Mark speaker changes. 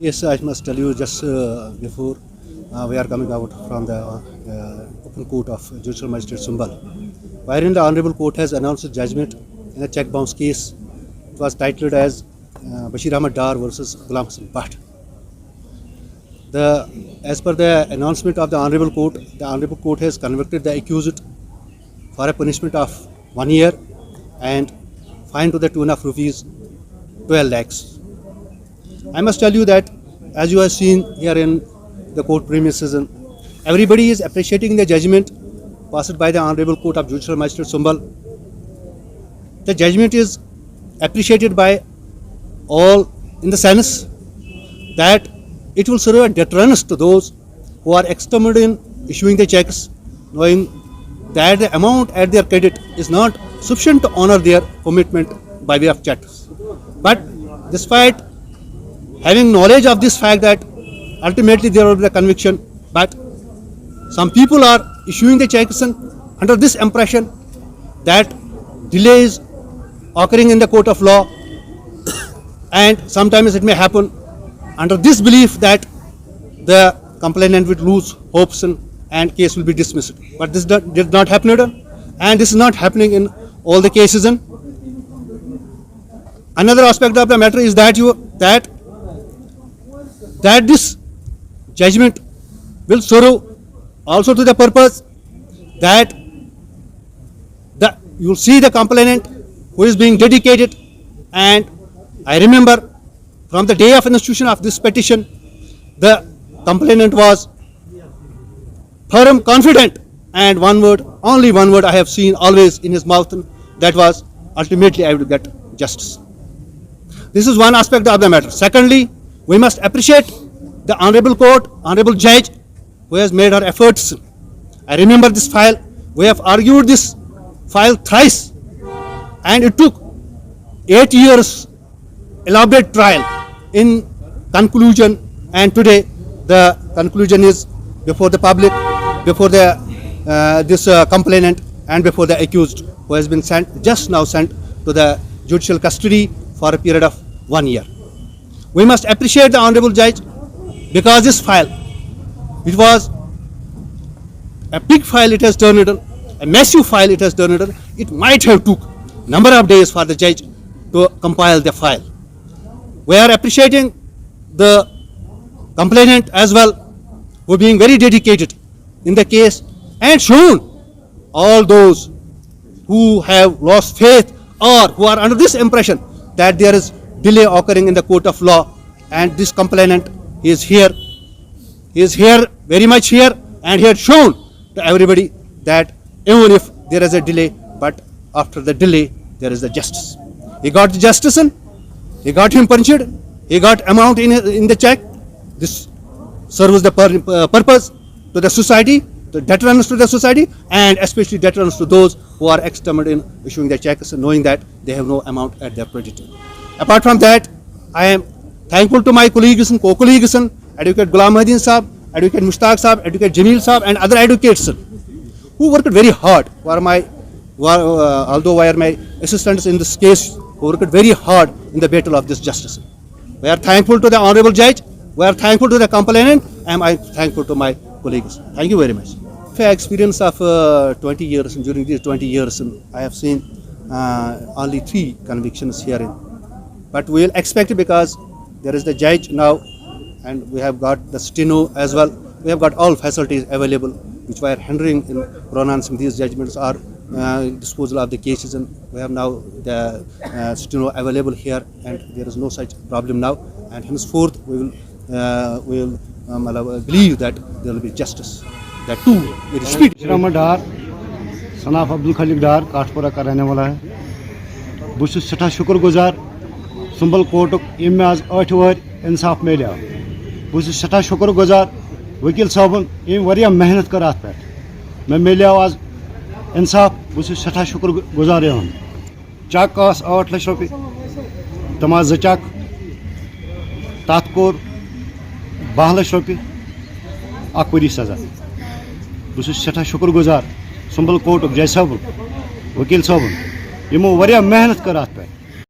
Speaker 1: Yes, I must tell you just before we are coming out from the open court of Judicial Magistrate Sumbal, wherein the Honorable Court has announced a judgment in a check bounce case. It was titled as Bashir Ahmad Dar versus Ghulam Hassan Bhatt. As per the announcement of the Honorable Court has convicted the accused for a punishment of 1 year and fine to the tune of rupees 12 lakhs. I must tell you that, as you have seen here in the court premises, everybody is appreciating the judgment passed by the Honorable Court of Judicial Magistrate Sumbal. The judgment is appreciated by all in the sense that it will serve a deterrence to those who are extremely in issuing the checks, knowing that the amount at their credit is not sufficient to honor their commitment by way of checks. But despite having knowledge of this fact that ultimately there will be a conviction, but some people are issuing the checks under this impression that delays occurring in the court of law, and sometimes it may happen under this belief that the complainant will lose hopes and case will be dismissed. But this did not happen, and this is not happening in all the cases. Another aspect of the matter is that this judgment will serve also to the purpose that you will see the complainant who is being dedicated. And I remember from the day of institution of this petition, the complainant was firm, confident, and only one word I have seen always in his mouth, that was ultimately I will get justice. This is one aspect of the matter. Secondly, we must appreciate the Honorable Court, Honorable Judge, who has made her efforts. I remember this file. We have argued this file thrice, and it took 8 years elaborate trial in conclusion, and today the conclusion is before the public, before this complainant, and before the accused, who has been just now sent to the judicial custody for a period of 1 year. We must appreciate the Honorable Judge, because this file, it was a big file it has turned it, a massive file it has turned it. It might have took number of days for the judge to compile the file. We are appreciating the complainant as well, who being very dedicated in the case and shown all those who have lost faith or who are under this impression that there is delay occurring in the court of law, and this complainant is here, very much here, and he had shown to everybody that even if there is a delay, but after the delay there is the justice. He got the justice, and he got him punished, he got amount in the check. This serves the purpose to the society, the deterrence to the society, and especially deterrence to those who are extremely in issuing the checks, knowing that they have no amount at their credit. Apart from that, I am thankful to my colleagues and co-colleagues, Advocate Ghulam Mahideen Saab, Advocate Mushtaq Saab, Advocate Jameel Saab, and other advocates who worked very hard. Although we are my assistants in this case, who worked very hard in the battle of this justice. We are thankful to the Honorable Judge, we are thankful to the complainant, and I am thankful to my colleagues. Thank you very much. For experience of 20 years, and during these 20 years, I have seen only 3 convictions herein. But we will expect, because there is the judge now, and we have got the steno as well. We have got all facilities available which were hindering in pronouncing these judgments or disposal of the cases, and we have now the steno available here, and there is no such problem now. And henceforth we will believe that there will be justice. That too very speedy.
Speaker 2: Bashir Ahmad Dar, son of Abdul Khaliq Dar, Kathpura का रहने वाला है। बहुत सठा शुक्रगुजार Sumbal court इम आज 8 वर इंसाफ मिले। बहुत सठा शुक्रगुजार वकील साहबन इम वारिया मेहनत कर अत पे मैं मिले आज इंसाफ। बहुत सठा शुक्रगुजार हम चक 8 लाख रुपये, तम 2 चक, तथ कोर 12 लाख रुपये, 1 वरी सजा। बहुत सठा शुक्रगुजार सुंबल कोर्ट जज साहब, वकील साहबन, यमो वारिया मेहनत कर अत पे।